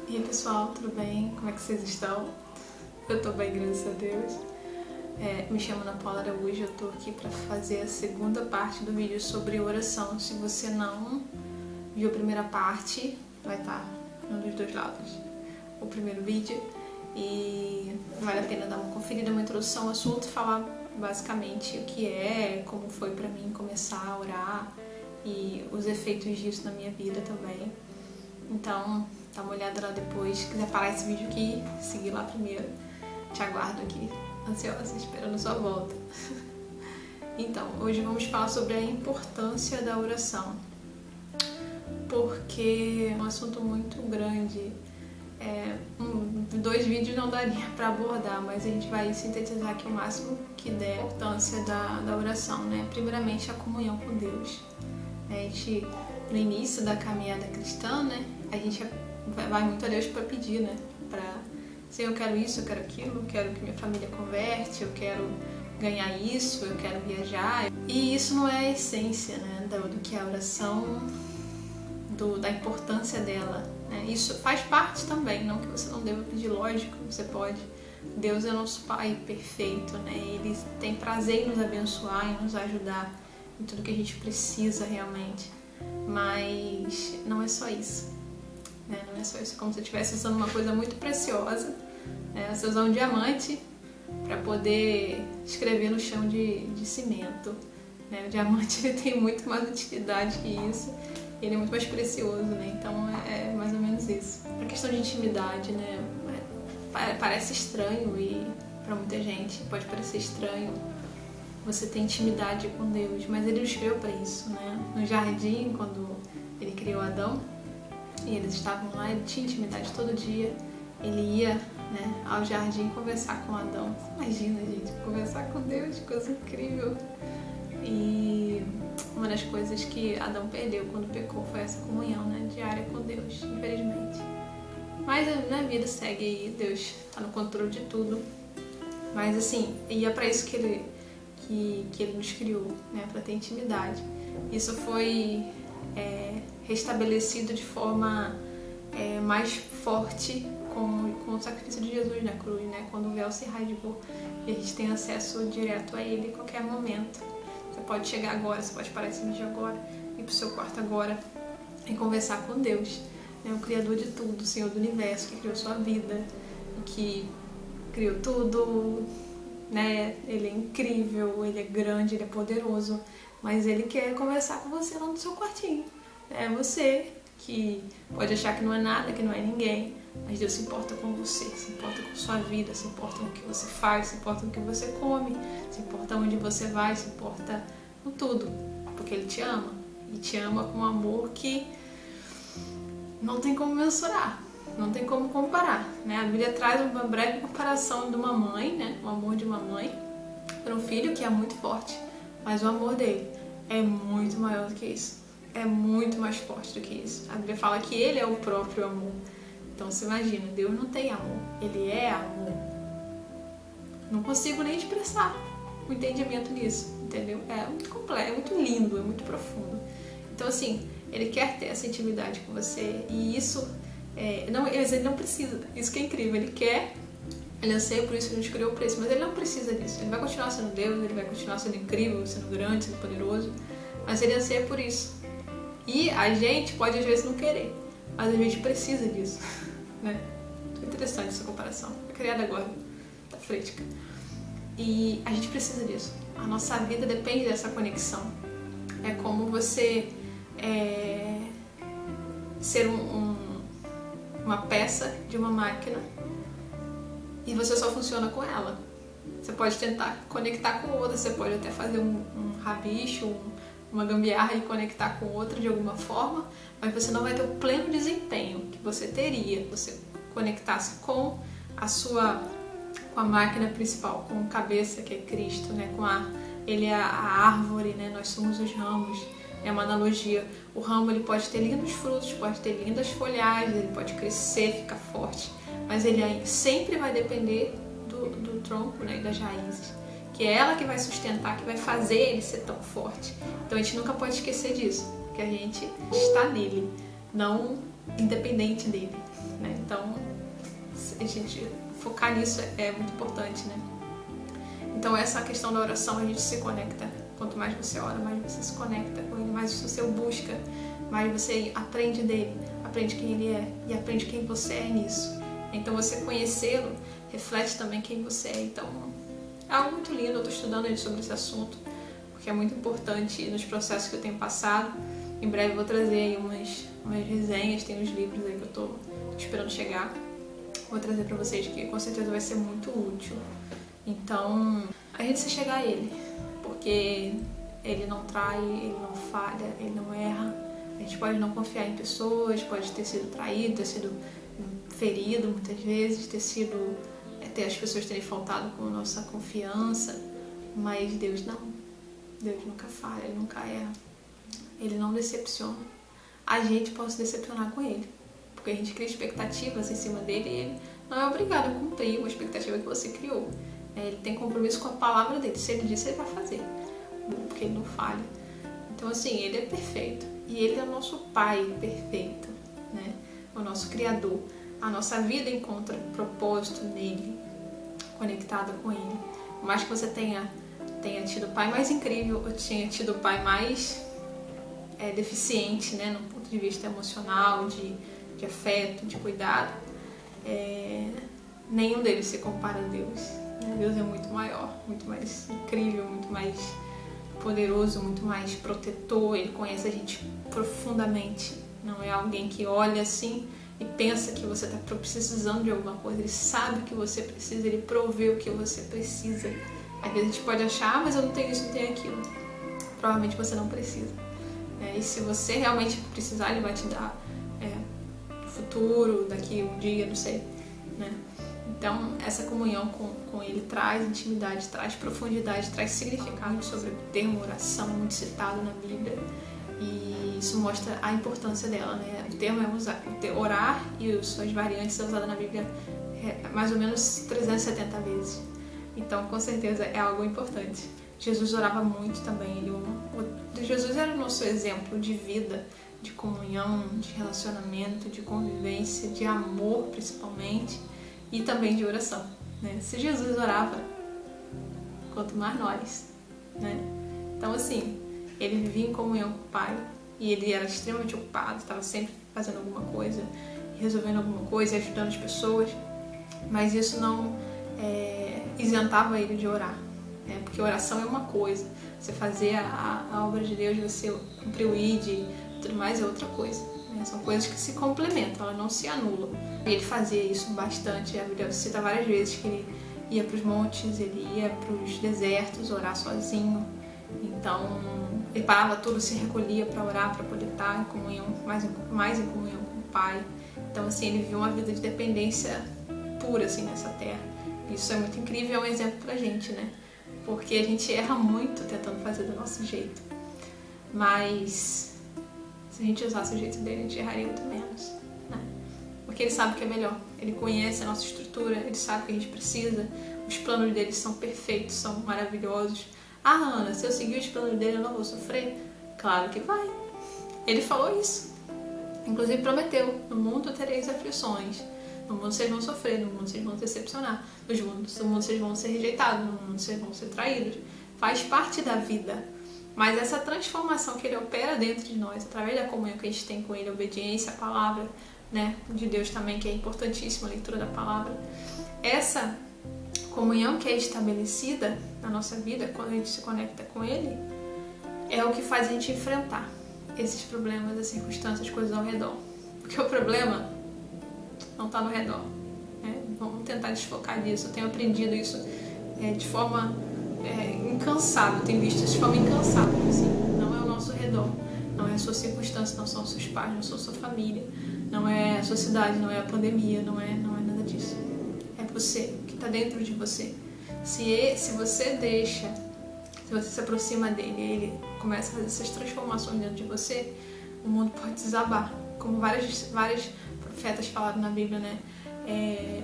E aí pessoal, tudo bem? Como é que vocês estão? Eu tô bem, graças a Deus. Me chamo Ana Paula Araújo, eu tô aqui pra fazer a segunda parte do vídeo sobre oração. Se você não viu a primeira parte, vai estar um dos dois lados o primeiro vídeo. E vale a pena dar uma conferida, uma introdução ao assunto, falar basicamente o que é, como foi pra mim começar a orar e os efeitos disso na minha vida também. Então, dá uma olhada lá depois. Se quiser parar esse vídeo aqui, seguir lá primeiro. Te aguardo aqui, ansiosa, esperando sua volta. Então, hoje vamos falar sobre a importância da oração. Porque é um assunto muito grande. Dois vídeos não daria para abordar, mas a gente vai sintetizar aqui o máximo que der a importância da oração, né? Primeiramente, a comunhão com Deus. A gente, no início da caminhada cristã, né? A gente vai muito a Deus para pedir, né? Senhor, eu quero isso, eu quero aquilo, eu quero que minha família converte, eu quero ganhar isso, eu quero viajar. E isso não é a essência, né? Do que é a oração, da importância dela, né? Isso faz parte também, não que você não deva pedir, lógico, você pode. Deus é nosso Pai perfeito, né? Ele tem prazer em nos abençoar, em nos ajudar em tudo que a gente precisa realmente. Mas não é só isso. Não é só isso, como se eu estivesse usando uma coisa muito preciosa, né? Você usar um diamante para poder escrever no chão de cimento, né? O diamante ele tem muito mais utilidade que isso, ele é muito mais precioso, né? Então é mais ou menos isso. A questão de intimidade, né? Parece estranho e para muita gente pode parecer estranho você ter intimidade com Deus, mas ele nos criou para isso, né? No jardim, quando ele criou Adão, e eles estavam lá, ele tinha intimidade todo dia, ele ia, né, ao jardim conversar com Adão. Imagina, gente, conversar com Deus, coisa incrível. E uma das coisas que Adão perdeu quando pecou foi essa comunhão, né, diária com Deus, infelizmente. Mas a vida segue aí, Deus está no controle de tudo. Mas assim, e é para isso que ele nos criou, né, para ter intimidade. Isso foi restabelecido de forma mais forte com o sacrifício de Jesus na cruz, né? Quando o véu se rasgou e a gente tem acesso direto a Ele a qualquer momento. Você pode chegar agora, você pode parar esse vídeo agora, ir pro seu quarto agora e conversar com Deus, né? O Criador de tudo, o Senhor do Universo, que criou sua vida, que criou tudo, né? Ele é incrível, Ele é grande, Ele é poderoso, mas Ele quer conversar com você lá no seu quartinho. É você que pode achar que não é nada, que não é ninguém, mas Deus se importa com você, se importa com sua vida, se importa com o que você faz, se importa com o que você come, se importa onde você vai, se importa com tudo, porque Ele te ama, e te ama com um amor que não tem como mensurar, não tem como comparar, né? A Bíblia traz uma breve comparação de uma mãe, né? O amor de uma mãe para um filho, que é muito forte, mas o amor dele é muito maior do que isso. É muito mais forte do que isso. A Bíblia fala que Ele é o próprio amor. Então você imagina, Deus não tem amor, Ele é amor. Não consigo nem expressar o entendimento nisso, entendeu? É muito complexo, é muito lindo, é muito profundo. Então assim, Ele quer ter essa intimidade com você e isso, ele não precisa, isso que é incrível, Ele quer, Ele anseia por isso, Ele nos criou por isso, mas Ele não precisa disso. Ele vai continuar sendo Deus, Ele vai continuar sendo incrível, sendo grande, sendo poderoso, mas Ele anseia por isso. E a gente pode às vezes não querer, mas a gente precisa disso, né? Interessante essa comparação, foi criada agora, tá fresca. E a gente precisa disso, a nossa vida depende dessa conexão. É como você ser uma peça de uma máquina e você só funciona com ela. Você pode tentar conectar com outra, você pode até fazer um rabicho, uma gambiarra e conectar com outra de alguma forma, mas você não vai ter o pleno desempenho que você teria se você conectasse com a máquina principal, com a cabeça que é Cristo, né? Ele é a árvore, né? Nós somos os ramos. É uma analogia. O ramo ele pode ter lindos frutos, pode ter lindas folhagens, ele pode crescer, ficar forte, mas ele sempre vai depender do tronco, né? E das raízes, que é ela que vai sustentar, que vai fazer ele ser tão forte. Então a gente nunca pode esquecer disso, que a gente está nele, não independente dele. né? Então, a gente focar nisso é muito importante, né? Então, essa questão da oração, a gente se conecta. Quanto mais você ora, mais você se conecta com Ele, mais você o busca, mais você aprende dele, aprende quem Ele é e aprende quem você é nisso. Então, você conhecê-lo reflete também quem você é. Então, é algo muito lindo. Eu estou estudando sobre esse assunto, porque é muito importante nos processos que eu tenho passado. Em breve eu vou trazer aí umas resenhas, tem uns livros aí que eu estou esperando chegar. Vou trazer para vocês, que com certeza vai ser muito útil. Então, a gente se chegar a Ele, porque Ele não trai, Ele não falha, Ele não erra. A gente pode não confiar em pessoas, pode ter sido traído, ter sido ferido muitas vezes, ter as pessoas terem faltado com a nossa confiança, mas Deus não. Deus nunca falha, Ele nunca erra. Ele não decepciona. A gente pode se decepcionar com Ele, porque a gente cria expectativas em cima dele e Ele não é obrigado a cumprir uma expectativa que você criou. Ele tem compromisso com a palavra dele. Se Ele disse, Ele vai fazer, porque Ele não falha. Então, assim, Ele é perfeito. E Ele é o nosso Pai perfeito, né? O nosso Criador. A nossa vida encontra propósito nele, conectada com Ele. Por mais que você tenha tido o pai mais incrível, ou tinha tido o pai mais deficiente, né, no ponto de vista emocional, de afeto, de cuidado, nenhum deles se compara a Deus. Deus é muito maior, muito mais incrível, muito mais poderoso, muito mais protetor. Ele conhece a gente profundamente. Não é alguém que olha assim e pensa que você está precisando de alguma coisa. Ele sabe o que você precisa, Ele provê o que você precisa. Às vezes a gente pode achar, mas eu não tenho isso, não tenho aquilo. Provavelmente você não precisa. E se você realmente precisar, Ele vai te dar no futuro, daqui um dia, não sei, né? Então, essa comunhão com Ele traz intimidade, traz profundidade, traz significado. Sobre o termo oração, muito citado na Bíblia, e isso mostra a importância dela, né? O termo orar e suas variantes é usada na Bíblia mais ou menos 370 vezes. Então, com certeza, é algo importante. Jesus orava muito também. Jesus era o nosso exemplo de vida, de comunhão, de relacionamento, de convivência, de amor, principalmente, e também de oração, né? Se Jesus orava, quanto mais nós, né? Então, assim, Ele vivia em comunhão com o Pai e Ele era extremamente ocupado, estava sempre fazendo alguma coisa, resolvendo alguma coisa, ajudando as pessoas, mas isso não isentava Ele de orar, né? Porque oração é uma coisa, você fazer a obra de Deus, você cumprir o ID e tudo mais é outra coisa, né? São coisas que se complementam, elas não se anulam. E Ele fazia isso bastante. A Bíblia cita várias vezes que Ele ia para os montes, Ele ia para os desertos orar sozinho. Então, Ele parava tudo, se recolhia para orar, para poder estar em comunhão, mais em comunhão com o Pai. Então, assim, Ele vivia uma vida de dependência pura, assim, nessa terra. Isso é muito incrível, é um exemplo pra gente, né? Porque a gente erra muito tentando fazer do nosso jeito. Mas se a gente usasse o jeito dele, a gente erraria muito menos, né? Porque Ele sabe o que é melhor. Ele conhece a nossa estrutura, Ele sabe o que a gente precisa. Os planos dele são perfeitos, são maravilhosos. Ah, Ana, se eu seguir os planos dele, eu não vou sofrer? Claro que vai. Ele falou isso. Inclusive prometeu: no mundo tereis aflições. No mundo vocês vão sofrer, no mundo vocês vão decepcionar, no mundo vocês vão ser rejeitados, no mundo vocês vão ser traídos. Faz parte da vida. Mas essa transformação que Ele opera dentro de nós, através da comunhão que a gente tem com Ele, a obediência à palavra, né, de Deus também, que é importantíssima a leitura da palavra, essa comunhão que é estabelecida na nossa vida, quando a gente se conecta com Ele, é o que faz a gente enfrentar esses problemas, as circunstâncias, as coisas ao redor. Porque o problema não está no redor, né? Vamos tentar desfocar disso. Eu tenho aprendido isso de forma incansável, tenho visto isso de forma incansável, assim. Não é o nosso redor, não é a sua circunstância, não são os seus pais, não são a sua família, não é a sua cidade, não é a pandemia, não é nada disso. É você, que está dentro de você. Se você deixa, se você se aproxima dele, ele começa a fazer essas transformações dentro de você, o mundo pode desabar. Como vários profetas falaram na Bíblia, né?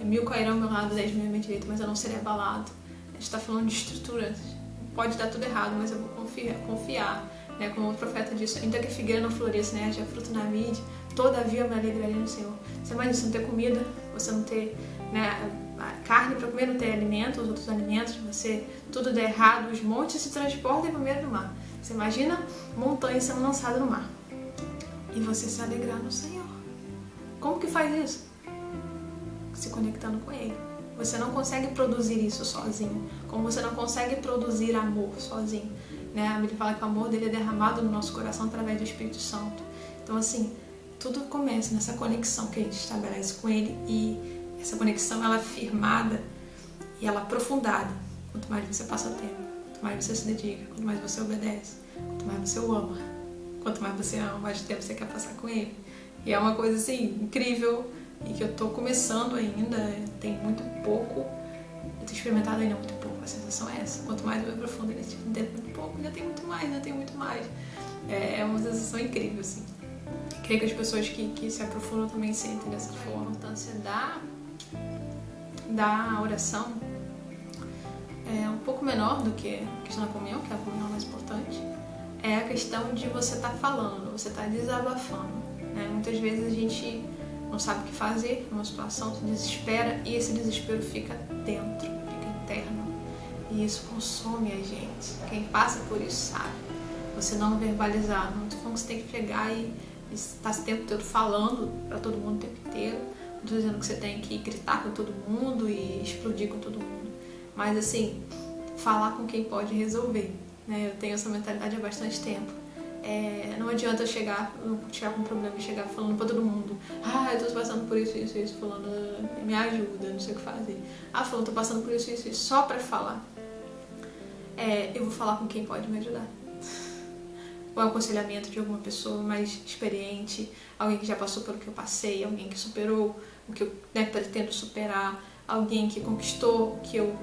1000 cairão ao meu lado, 10 mil à minha direita, mas eu não serei abalado. A gente está falando de estrutura. Pode dar tudo errado, mas eu vou confiar. Né? Como o profeta disse, ainda que a figueira não floresça, né? Já fruto na vide, todavia me alegrarei no Senhor. Você imagina você não ter comida, você não ter, né, carne para comer, não ter alimento, os outros alimentos, você tudo der errado, os montes se transportam para o meio do mar. Você imagina montanhas sendo lançadas no mar e você se alegrar no Senhor. Como que faz isso? Se conectando com Ele. Você não consegue produzir isso sozinho, como você não consegue produzir amor sozinho, né? A Bíblia fala que o amor dele é derramado no nosso coração através do Espírito Santo. Então assim, tudo começa nessa conexão que a gente estabelece com Ele, e essa conexão ela é firmada e ela é aprofundada. Quanto mais você passa o tempo, quanto mais você se dedica, quanto mais você obedece, quanto mais você o ama, quanto mais você ama, mais tempo você quer passar com Ele. E é uma coisa assim, incrível, e que eu tô começando ainda, tem muito pouco, eu tenho experimentado ainda muito pouco, a sensação é essa. Quanto mais eu me aprofundo dentro muito pouco, ainda tem muito mais, ainda tem muito mais. É uma sensação incrível, assim. Creio que as pessoas que se aprofundam também sentem dessa forma. A importância da oração é um pouco menor do que a questão da comunhão, que é a comunhão mais importante. É a questão de você estar falando, você estar desabafando, né? Muitas vezes a gente não sabe o que fazer numa situação, se desespera, e esse desespero fica dentro, fica interno, e isso consome a gente. Quem passa por isso sabe. Você não verbalizar, não tô falando que você tem que pegar e estar o tempo todo falando para todo mundo o tempo inteiro, não tô dizendo que você tem que gritar com todo mundo e explodir com todo mundo, mas assim, falar com quem pode resolver, né? Eu tenho essa mentalidade há bastante tempo. Não adianta eu chegar com um problema e chegar falando pra todo mundo: eu tô passando por isso, fulano, me ajuda, não sei o que fazer. Fulano, tô passando por isso, só pra falar. Eu vou falar com quem pode me ajudar. Ou aconselhamento de alguma pessoa mais experiente, alguém que já passou pelo que eu passei, alguém que superou o que eu pretendo superar, alguém que conquistou o que eu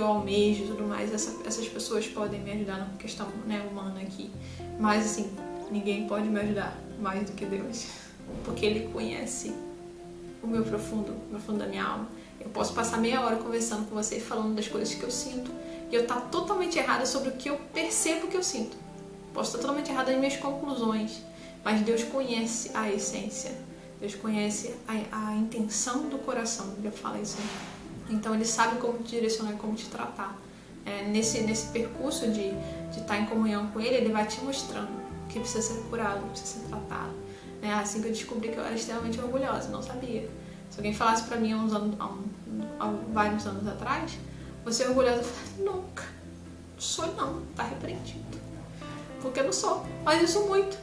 almejo e tudo mais. Essas pessoas podem me ajudar na questão, humana aqui. Mas assim, ninguém pode me ajudar mais do que Deus, porque Ele conhece o meu profundo da minha alma. Eu posso passar meia hora conversando com você, falando das coisas que eu sinto, e eu estar totalmente errada sobre o que eu percebo que eu sinto. Posso estar totalmente errada nas minhas conclusões, mas Deus conhece a essência, Deus conhece a intenção do coração. Ele fala isso, né? Então Ele sabe como te direcionar e como te tratar. Nesse percurso de estar em comunhão com Ele, Ele vai te mostrando o que precisa ser curado, o que precisa ser tratado. Assim que eu descobri que eu era extremamente orgulhosa, não sabia. Se alguém falasse pra mim há vários anos atrás: você é orgulhosa? Eu falei: nunca. Sou não, tá repreendido. Porque eu não sou, mas eu sou muito.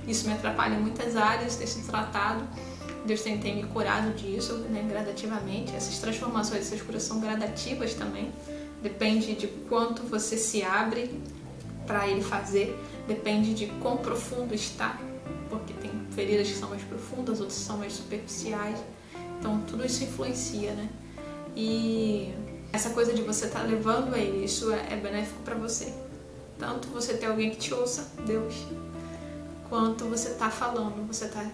Isso me atrapalha em muitas áreas, ter sido tratado. Deus tem me curado disso, gradativamente. Essas transformações, essas curas são gradativas também. Depende de quanto você se abre para Ele fazer. Depende de quão profundo está, porque tem feridas que são mais profundas, outras são mais superficiais. Então tudo isso influencia, né? E essa coisa de você estar levando a Ele, isso é benéfico para você. Tanto você ter alguém que te ouça, Deus, quanto você está falando, você está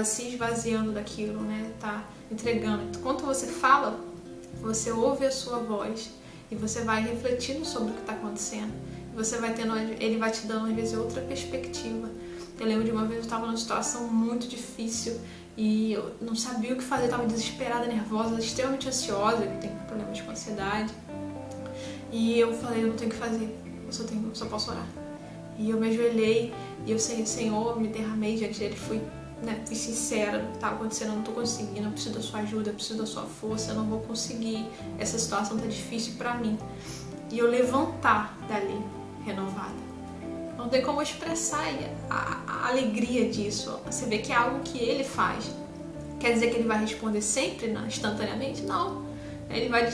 se esvaziando daquilo, está entregando. Quanto você fala, você ouve a sua voz e você vai refletindo sobre o que está acontecendo. E você vai tendo, Ele vai te dando às vezes outra perspectiva. Eu lembro de uma vez eu estava numa situação muito difícil e eu não sabia o que fazer, estava desesperada, nervosa, extremamente ansiosa, eu tenho problemas com ansiedade. E eu falei: eu não tenho o que fazer, eu só posso orar. E eu me ajoelhei e eu, Senhor, me derramei diante dele, fui sincera no que estava acontecendo, eu não estou conseguindo, eu preciso da sua ajuda, eu preciso da sua força, eu não vou conseguir, essa situação está difícil para mim. E eu levantar dali, renovada. Não tem como expressar a alegria disso. Você vê que é algo que Ele faz. Quer dizer que Ele vai responder sempre, instantaneamente? Não. Ele vai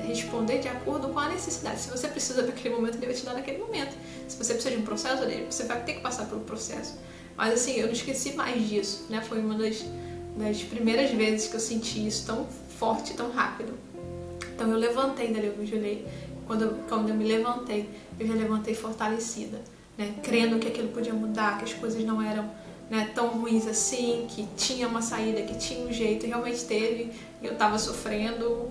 responder de acordo com a necessidade. Se você precisa daquele momento, Ele vai te dar naquele momento. Se você precisa de um processo, você vai ter que passar pelo processo. Mas assim, eu não esqueci mais disso, Foi uma das primeiras vezes que eu senti isso tão forte, tão rápido. Então eu levantei dali, eu me ajoelhei. Quando eu me levantei, eu já levantei fortalecida, crendo que aquilo podia mudar, que as coisas não eram tão ruins assim, que tinha uma saída, que tinha um jeito, e realmente teve. E eu estava sofrendo,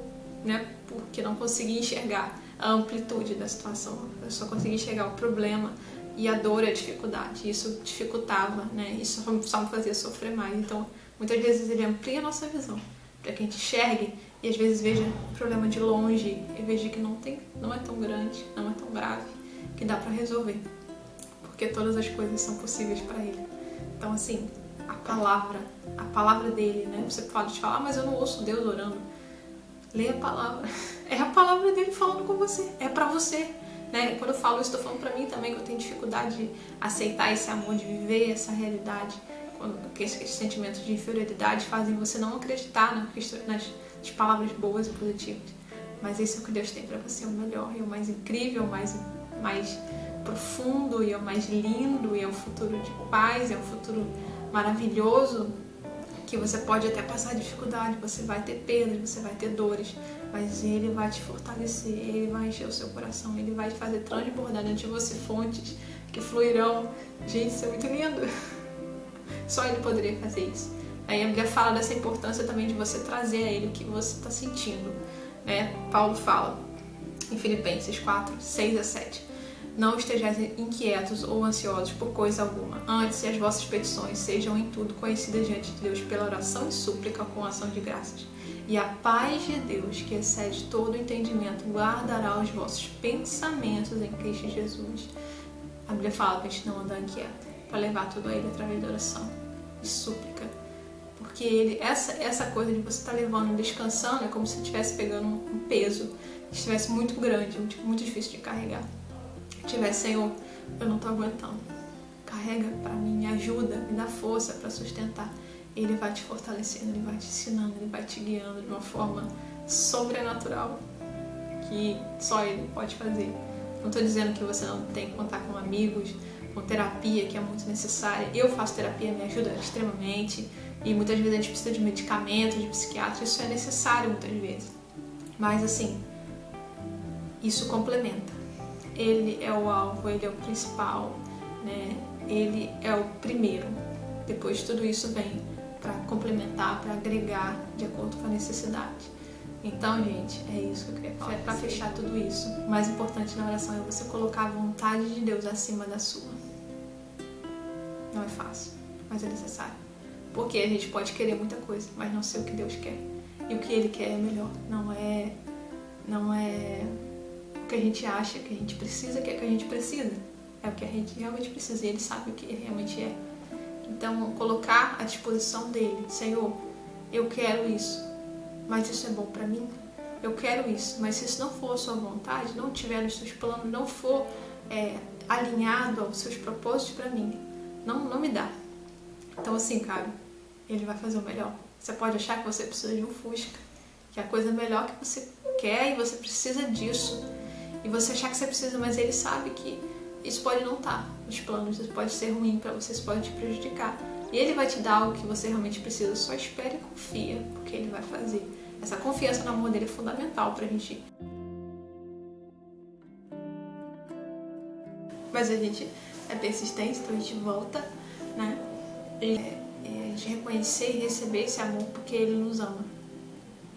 porque não conseguia enxergar a amplitude da situação. Eu só conseguia enxergar o problema e a dor e a dificuldade. Isso dificultava, né? Isso só me fazia sofrer mais. Então, muitas vezes ele amplia a nossa visão, para que a gente enxergue e às vezes veja o problema de longe e veja que não é tão grande, não é tão grave, que dá para resolver, porque todas as coisas são possíveis para ele. Então, assim, a palavra dele, né? Você pode falar, mas eu não ouço Deus orando. Leia a palavra. É a palavra dele falando com você. É pra você. Né? Quando eu falo isso, estou falando pra mim também, que eu tenho dificuldade de aceitar esse amor, de viver essa realidade. Que esses sentimentos de inferioridade fazem você não acreditar nas palavras boas e positivas. Mas esse é o que Deus tem pra você, o melhor, e o mais incrível, o mais profundo, e é o mais lindo, e é um futuro de paz, é um futuro maravilhoso, que você pode até passar dificuldade, você vai ter perdas, você vai ter dores, mas Ele vai te fortalecer, Ele vai encher o seu coração, Ele vai te fazer transbordar dentro de você fontes que fluirão. Gente, isso é muito lindo. Só Ele poderia fazer isso. Aí a Bíblia fala dessa importância também de você trazer a Ele o que você está sentindo. Né? Paulo fala em Filipenses 4, 6 a 7. Não estejais inquietos ou ansiosos por coisa alguma. Antes, as vossas petições sejam em tudo conhecidas diante de Deus pela oração e súplica com ação de graças. E a paz de Deus, que excede todo o entendimento, guardará os vossos pensamentos em Cristo Jesus. A Bíblia fala para a gente não andar inquieto, para levar tudo a Ele através da oração e súplica. Porque Ele, essa coisa de você estar levando, descansando, é como se estivesse pegando um peso, estivesse muito grande, muito difícil de carregar. Senhor, eu não estou aguentando, carrega para mim, me ajuda, me dá força para sustentar. Ele vai te fortalecendo, Ele vai te ensinando, Ele vai te guiando de uma forma sobrenatural que só Ele pode fazer. Não estou dizendo que você não tem que contar com amigos, com terapia, que é muito necessária. Eu faço terapia, me ajuda extremamente, e muitas vezes a gente precisa de medicamentos, de psiquiatra, isso é necessário muitas vezes. Mas assim, isso complementa. Ele é o alvo, Ele é o principal, né? Ele é o primeiro. Depois tudo isso vem para complementar, para agregar de acordo com a necessidade. Então, gente, é isso que eu queria falar. Para fechar tudo isso, o mais importante na oração é você colocar a vontade de Deus acima da sua. Não é fácil, mas é necessário. Porque a gente pode querer muita coisa, mas não ser o que Deus quer. E o que Ele quer é melhor. Não é o que a gente acha que a gente precisa, que é o que a gente precisa. É o que a gente realmente precisa, e Ele sabe o que realmente é. Então, colocar à disposição dEle. Senhor, eu quero isso, mas isso é bom para mim? Eu quero isso, mas se isso não for a sua vontade, não tiver nos seus planos, não for alinhado aos seus propósitos para mim, não me dá. Então, assim, cara, Ele vai fazer o melhor. Você pode achar que você precisa de um Fusca, que é a coisa melhor que você quer e você precisa disso. E você achar que você precisa, mas Ele sabe que isso pode não estar nos planos, isso pode ser ruim para você, isso pode te prejudicar. E Ele vai te dar o que você realmente precisa, só espere e confia, porque Ele vai fazer. Essa confiança no amor dEle é fundamental pra gente. Mas a gente é persistente, então a gente volta, né? A gente reconhecer e receber esse amor porque Ele nos ama.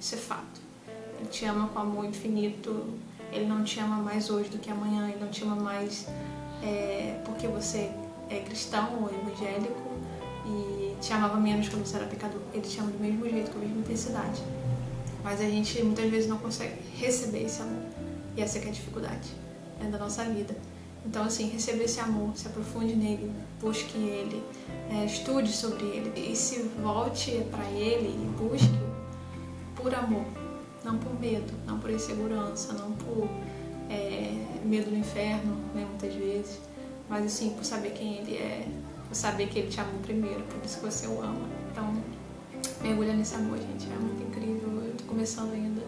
Isso é fato. Ele te ama com amor infinito. Ele não te ama mais hoje do que amanhã. Ele não te ama mais porque você é cristão ou evangélico e te amava menos quando você era pecador. Ele te ama do mesmo jeito, com a mesma intensidade. Mas a gente muitas vezes não consegue receber esse amor. E essa é a dificuldade da nossa vida. Então, assim, receba esse amor, se aprofunde nele, busque ele, estude sobre ele e se volte para ele e busque por amor, não por medo, não por insegurança, não por medo do inferno, né, muitas vezes, mas assim, por saber quem ele é, por saber que ele te amou primeiro, por isso que você o ama. Então, mergulha nesse amor, gente, é muito incrível, eu tô começando ainda,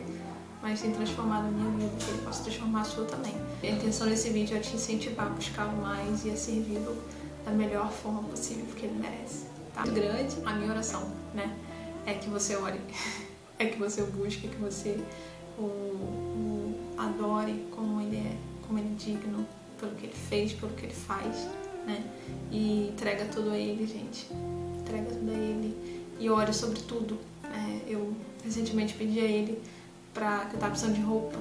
mas tem transformado a minha vida, que ele possa transformar a sua também. A intenção desse vídeo é te incentivar a buscá-lo mais e a servi-lo da melhor forma possível, porque ele merece. Tá? Muito grande a minha oração, né? É que você ore, é que você o busque, que você o adore como ele é digno, pelo que ele fez, pelo que ele faz, né? E entrega tudo a ele, gente. Entrega tudo a ele e ore sobre tudo. Eu recentemente pedi a ele que eu tava precisando de roupa.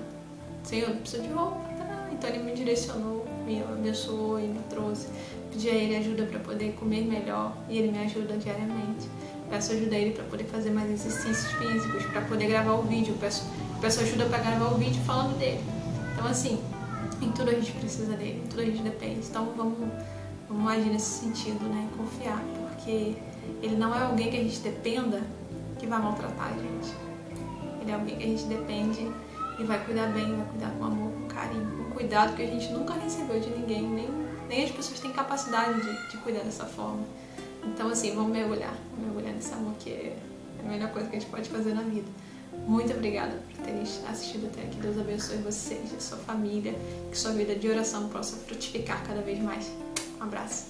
Senhor, eu preciso de roupa, tá? Então ele me direcionou me abençoou e me trouxe. Pedi a Ele ajuda para poder comer melhor e Ele me ajuda diariamente. Peço ajuda a Ele para poder fazer mais exercícios físicos, para poder gravar o vídeo. Peço ajuda para gravar o vídeo falando dele. Então assim, em tudo a gente precisa dele, em tudo a gente depende. Então vamos agir nesse sentido, né? Confiar, porque Ele não é alguém que a gente dependa que vai maltratar a gente. Ele é alguém que a gente depende e vai cuidar bem, vai cuidar com amor, com carinho, com cuidado que a gente nunca recebeu de ninguém, nem as pessoas têm capacidade de cuidar dessa forma. Então assim, vamos mergulhar nesse amor que é a melhor coisa que a gente pode fazer na vida. Muito obrigada por terem assistido até aqui. Deus abençoe vocês, a sua família, que sua vida de oração possa frutificar cada vez mais. Um abraço.